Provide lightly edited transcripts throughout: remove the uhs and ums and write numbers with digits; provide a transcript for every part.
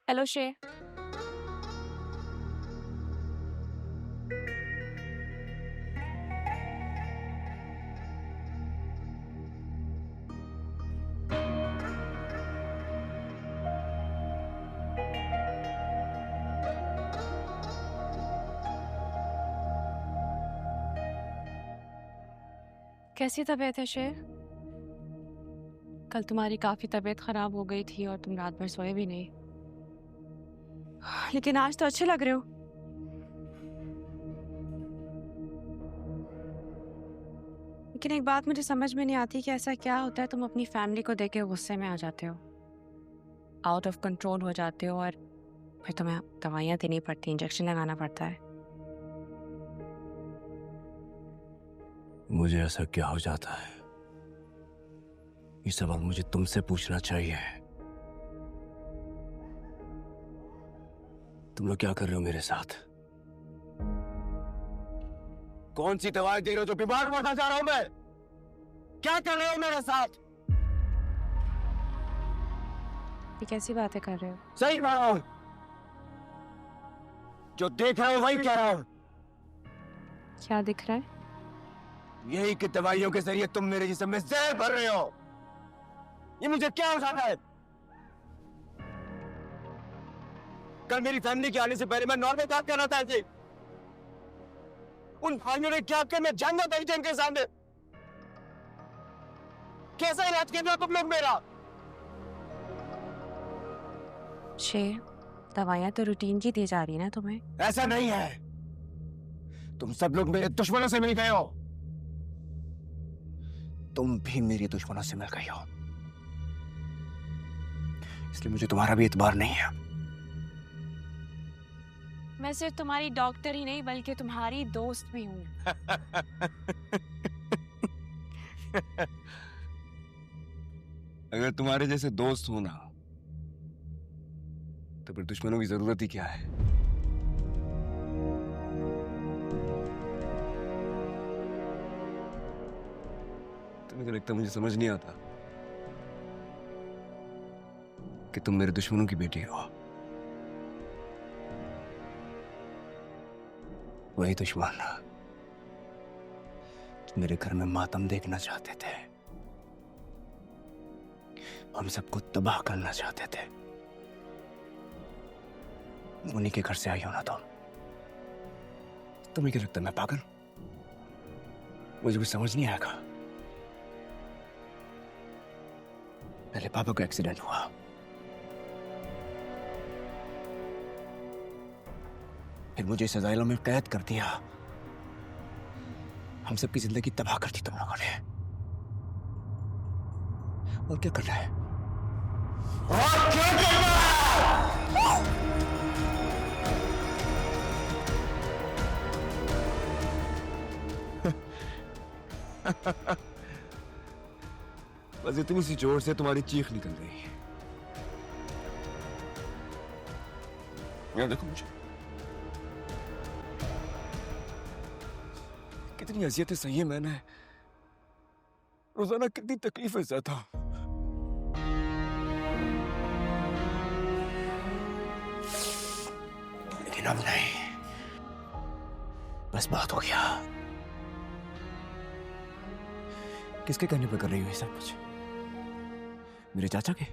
Hello शे। कैसी तबीयत है शे? कल तुम्हारी काफी तबीयत खराब हो गई थी और तुम रात भर सोए भी नहीं, लेकिन आज तो अच्छे लग रहे हो। लेकिन एक बात मुझे समझ में नहीं आती कि ऐसा क्या होता है तुम अपनी फैमिली को देख के गुस्से में आ जाते हो, आउट ऑफ कंट्रोल हो जाते हो और फिर तुम्हें दवाइयाँ देनी पड़ती, इंजेक्शन लगाना पड़ता है। मुझे ऐसा क्या हो जाता है, ये सवाल मुझे तुमसे पूछना चाहिए। तुम लोग क्या कर रहे हो मेरे साथ? कौन सी दवाई दे रहे हो जो बीमार पड़ना चाह रहा हूं मैं? क्या कर रहे हो मेरे साथ? ये कैसी बातें कर रहे हो? सही कह रहा हूं, जो देख रहा हूं वही कह रहा हूं। क्या दिख रहा है? यही कि दवाइयों के जरिए तुम मेरे जिस्म में जहर भर रहे हो। ये मुझे क्या हो जाता है? कल मेरी फैमिली के आने से पहले मैं नॉर्मल बात कर रहा था ऐसे। उन भाइयों ने क्या कर मैं जानना था इनके सामने। कैसा इलाज कर रहे हो तुम लोग मेरा? शे, दवाइयाँ तो रूटीन की दी जा रही है ना तुम्हें। ऐसा नहीं है, तुम सब लोग मेरे दुश्मनों से मिल गए हो। तुम भी मेरे दुश्मनों से मिल गई हो, इसलिए मुझे तुम्हारा भी एतबार नहीं है। मैं सिर्फ तुम्हारी डॉक्टर ही नहीं बल्कि तुम्हारी दोस्त भी हूँ। अगर तुम्हारे जैसे दोस्त हो ना, तो फिर दुश्मनों की जरूरत ही क्या है? तो मुझे लगता, मुझे समझ नहीं आता कि तुम मेरे दुश्मनों की बेटी हो। वही दुश्मन जो मेरे घर में मातम देखना चाहते थे, हम सबको तबाह करना चाहते थे। उन्हीं के घर से आई हो ना तुम। तुम्हें क्या लगता है मैं पागल? मुझे कुछ समझ नहीं आएगा। पहले पापा को एक्सीडेंट हुआ, फिर मुझे इस अजाइलम में कैद कर दिया। हम सबकी जिंदगी तबाह कर दी तुम लोगों ने। और क्या करना है? और क्या करना है? बस इतनी सी जोर से तुम्हारी चीख निकल गई। यार देखो मुझे कितनी अजियतें सही है मैंने, रोजाना कितनी तकलीफें सहता हूं। लेकिन अब नहीं, बस बात हो गया। किसके कहने पे कर रही हो ये सब कुछ? मेरे चाचा के?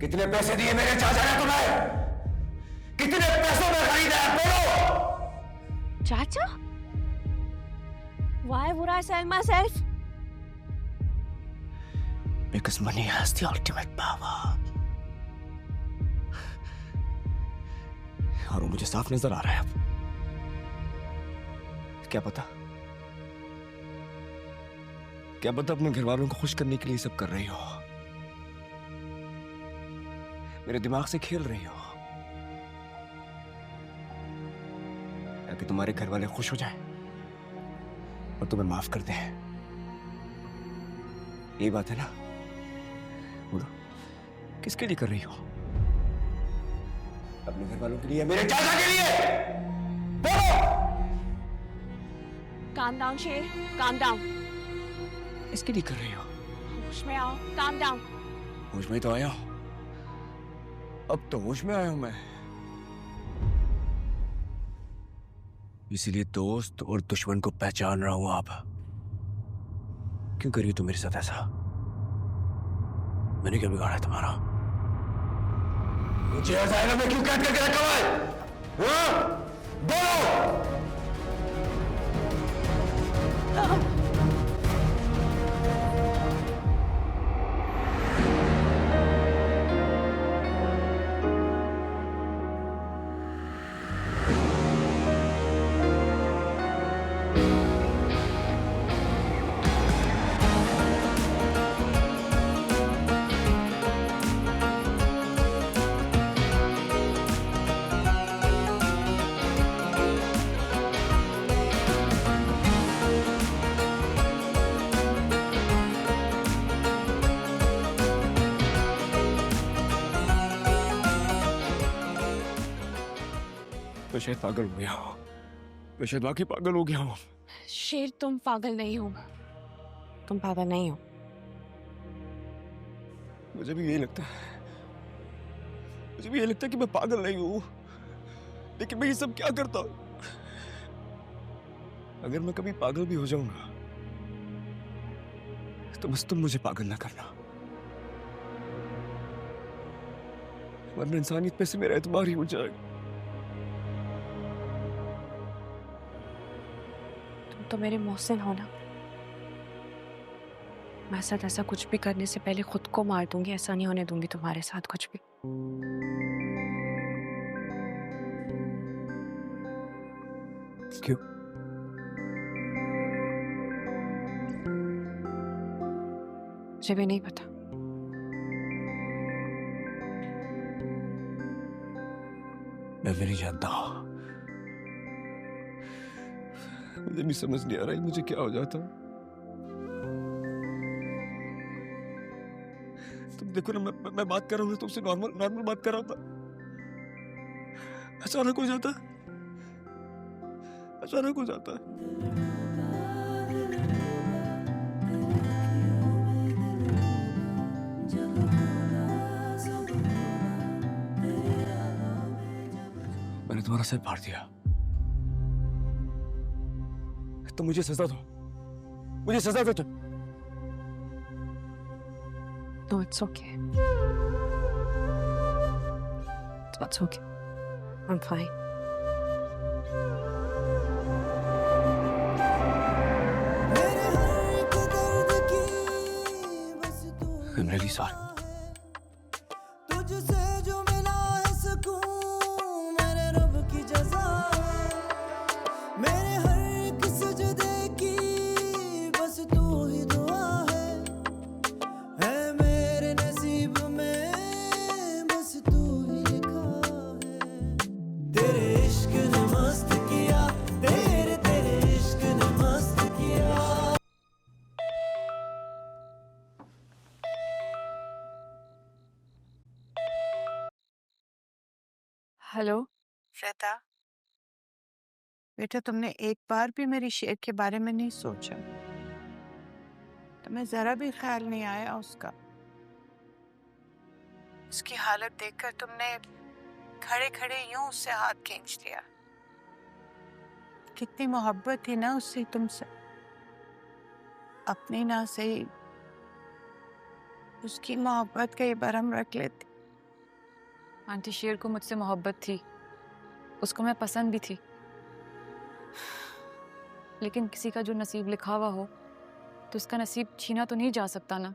कितने पैसे दिए मेरे चाचा ने तुम्हें? कितने पैसों में खरीदा है? बोलो। चाचा? Why would I sell myself? Because money has the ultimate power. और वो मुझे साफ नजर आ रहा है अब। क्या पता अपने घर वालों को खुश करने के लिए सब कर रही हो। मेरे दिमाग से खेल रही हो ताकि तुम्हारे घर वाले खुश हो जाएं और तुम्हें माफ कर दें। यही बात है ना? बोलो, किसके लिए कर रही हो? अपने घर वालों के लिए, मेरे चाचा के लिए? बोलो। Calm down, Shay. Calm down. इसके लिए कर रही हो? होश में आओ. Calm down. होश में ही तो आया हूं। अब तो होश में आया हूं मैं। इसीलिए दोस्त और दुश्मन को पहचान रहा हूं। आप क्यों करिए तुम मेरे साथ ऐसा? मैंने क्या बिगाड़ा है तुम्हारा? मुझे ऐसा है ना, मैं क्यों कैद करके रखा हुआ है? हाँ? बोलो। मैं शायद पागल हो गया हूँ। मैं शायद वाकई पागल हो गया हूँ। शेर, तुम पागल नहीं हो। तुम पागल नहीं हो। मुझे भी यही लगता है। मुझे भी यही लगता है कि मैं पागल नहीं हूँ। लेकिन मैं ये सब क्या करता हूँ? अगर मैं कभी पागल भी हो जाऊंगा तो बस तुम मुझे पागल ना करना, वरना इंसानियत पे से मेरा एतबार ही उठ जाएगा। तुम तो मेरे मोहसिन हो ना। मैं साथ ऐसा कुछ भी करने से पहले खुद को मार दूंगी। ऐसा नहीं होने दूंगी तुम्हारे साथ कुछ भी। क्यों? मुझे भी नहीं पता। मैं भी नहीं जानता। मुझे भी समझ नहीं आ रहा है मुझे क्या हो जाता। तुम देखो ना, मैं बात कर रहा हूँ तुमसे, नॉर्मल नॉर्मल बात कर रहा था। अचानक हो जाता। अचानक हो जाता है। मैंने तुम्हारा सिर फाड़ दिया तो मुझे सजा दो। मुझे सजा दो तुम। No, it's okay. It's okay. I'm fine. I'm really sorry. तुझसे जो मिला है सुकून मेरे रब की जज़ा है। मेरे हर एक सजदे की बस तू ही दुआ है मेरे नसीब में बस तू ही लिखा है। तेरे इश्क ने मस्त किया, तेरे इश्क ने मस्त किया। हेलो। श्वेता, बेटा तुमने एक बार भी मेरी शेर के बारे में नहीं सोचा? तुम्हें जरा भी ख्याल नहीं आया उसका? उसकी हालत देखकर तुमने खड़े खड़े यूं उससे हाथ खींच लिया। कितनी मोहब्बत थी ना उससे तुमसे। अपनी ना सही उसकी मोहब्बत का ये भरम रख लेती। आंटी, शेर को मुझसे मोहब्बत थी, उसको मैं पसंद भी थी, लेकिन किसी का जो नसीब लिखा हुआ हो तो उसका नसीब छीना तो नहीं जा सकता ना।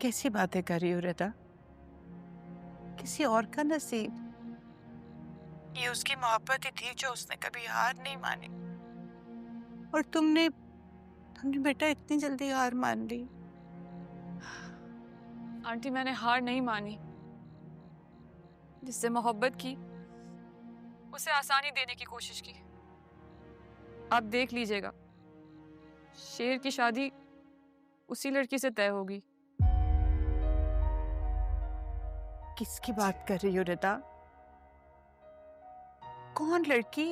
कैसी बातें कर रही हो रिता? किसी और का नसीब? ये उसकी मोहब्बत ही थी जो उसने कभी हार नहीं मानी। और तुमने बेटा इतनी जल्दी हार मान ली? आंटी, मैंने हार नहीं मानी। जिससे मोहब्बत की उसे आसानी देने की कोशिश की। आप देख लीजिएगा, शेर की शादी उसी लड़की से तय होगी। किसकी बात कर रही हो रिता? कौन लड़की?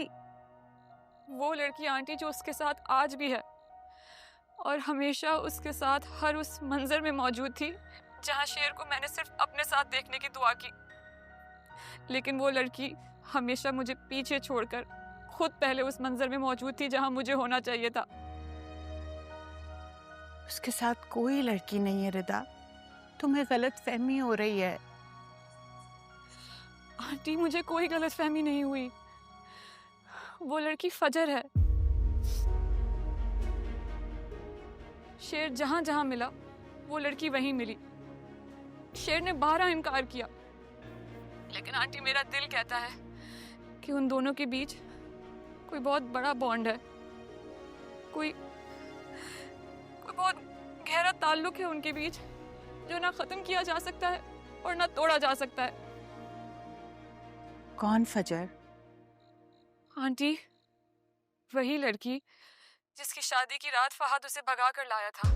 वो लड़की आंटी जो उसके साथ आज भी है और हमेशा उसके साथ हर उस मंजर में मौजूद थी जहां शेर को मैंने सिर्फ अपने साथ देखने की दुआ की, लेकिन वो लड़की हमेशा मुझे पीछे छोड़कर खुद पहले उस मंजर में मौजूद थी जहां मुझे होना चाहिए था। उसके साथ कोई लड़की नहीं है रिदा, तुम्हें गलत फहमी हो रही है। आंटी, मुझे कोई गलतफहमी नहीं हुई। वो लड़की फजर है। शेर जहां जहां मिला वो लड़की वहीं मिली। शेर ने 12 इनकार किया, लेकिन आंटी मेरा दिल कहता है कि उन दोनों के बीच कोई बहुत बड़ा बॉन्ड है, कोई बहुत गहरा ताल्लुक है उनके बीच, जो ना खत्म किया जा सकता है और ना तोड़ा जा सकता है। कौन फजर? आंटी, वही लड़की जिसकी शादी की रात फहद उसे भगा कर लाया था।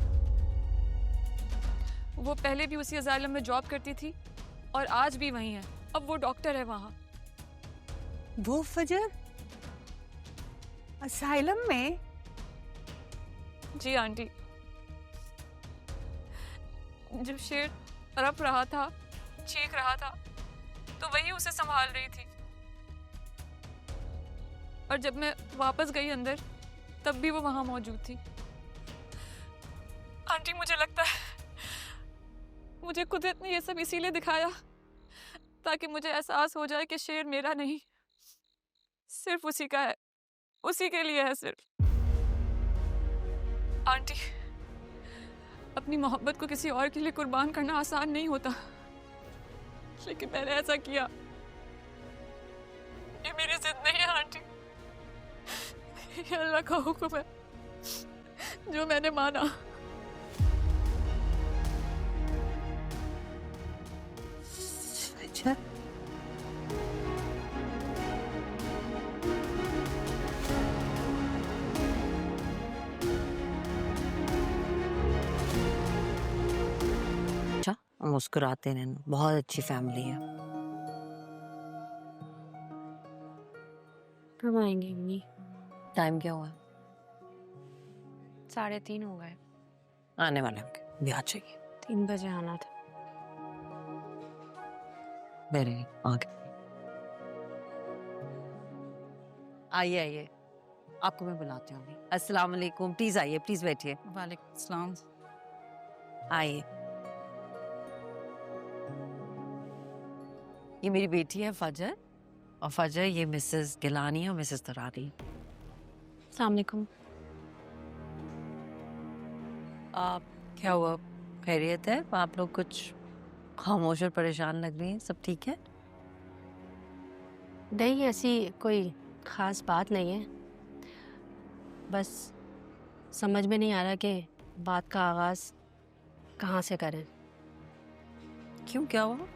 वो पहले भी उसी असाइलम में जॉब करती थी और आज भी वही है। अब वो डॉक्टर है वहां। वो फजर असाइलम में? जी आंटी। जब शेर तड़प रहा था, चीख रहा था, तो वही उसे संभाल रही थी। और जब मैं वापस गई अंदर, तब भी वो वहां मौजूद थी। आंटी, मुझे लगता है मुझे कुदरत ने ये सब इसीलिए दिखाया ताकि मुझे एहसास हो जाए कि शेर मेरा नहीं, सिर्फ उसी का है, उसी के लिए है सिर्फ। आंटी, अपनी मोहब्बत को किसी और के लिए कुर्बान करना आसान नहीं होता, लेकिन मैंने ऐसा किया। ये मेरी जिद नहीं है आंटी, ये अल्लाह का हुक्म है जो मैंने माना। अच्छा, मुस्कुराते रहना, बहुत अच्छी फैमिली है। कब आएंगे अम्मी? टाइम क्या हुआ? 3:30 हो गए। आने वाले होंगे, भी आ जाइए। 3 बजे आना था। मेरे आगे आइए आइए, आपको मैं बुलाती हूँ। अस्सलाम वालेकुम, प्लीज आइए, प्लीज बैठिए। वालेकुम सलाम। आइए, ये मेरी बेटी है फजर, और फजर ये मिसेस गिलानी और मिसेस तरारी। अस्सलाम वालेकुम। आप क्या हुआ, खैरियत है? आप लोग कुछ खामोश और परेशान लग रही हैं, सब ठीक है? नहीं, ऐसी कोई ख़ास बात नहीं है, बस समझ में नहीं आ रहा कि बात का आगाज़ कहाँ से करें। क्यों, क्या हुआ?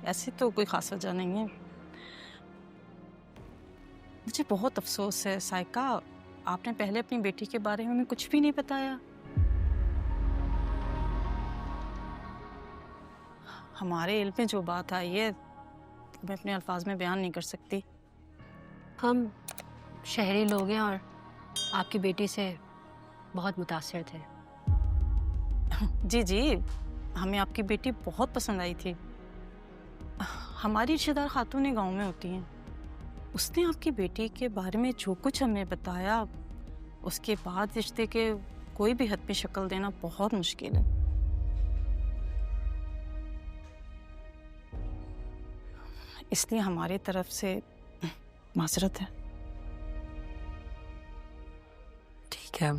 ऐसी तो कोई खास वजह नहीं है। मुझे बहुत अफसोस है साइका, आपने पहले अपनी बेटी के बारे में हमें कुछ भी नहीं बताया। हमारे इल्म में जो बात आई है मैं अपने अल्फाज में बयान नहीं कर सकती। हम शहरी लोग हैं और आपकी बेटी से बहुत मुतासिर थे। जी जी, हमें आपकी बेटी बहुत पसंद आई थी। हमारी रिश्तेदार खातूनें गांव में होती हैं। उसने आपकी बेटी के बारे में जो कुछ हमें बताया, उसके बाद रिश्ते के कोई भी हद पे शक्ल देना बहुत मुश्किल है। इसलिए हमारी तरफ से माजरत है। ठीक है,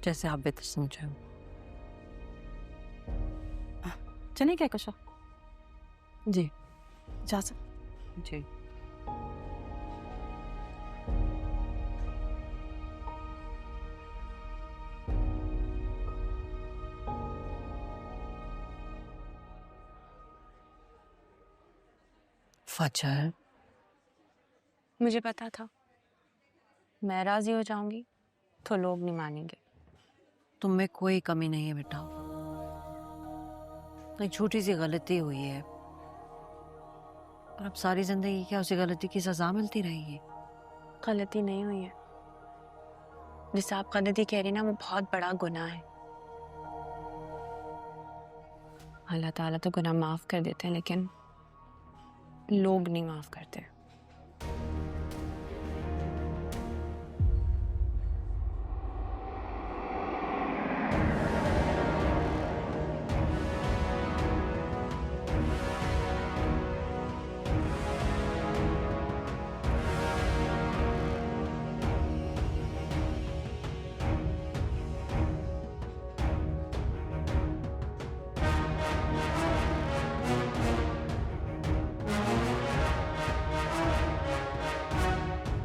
जैसे आप बेहतर समझे। चलिए क्या कशा, जी इजाजत। जी। फजर, मुझे पता था मैं राज़ी हो जाऊंगी तो लोग नहीं मानेंगे। तुम में कोई कमी नहीं है बेटा, एक छोटी सी गलती हुई है और अब सारी जिंदगी क्या उसी गलती की सजा मिलती रहेगी? गलती नहीं हुई है, जिसे आप गलती कह रही ना, वो बहुत बड़ा गुनाह है। अल्लाह ताला तो गुनाह माफ़ कर देते हैं, लेकिन लोग नहीं माफ़ करते।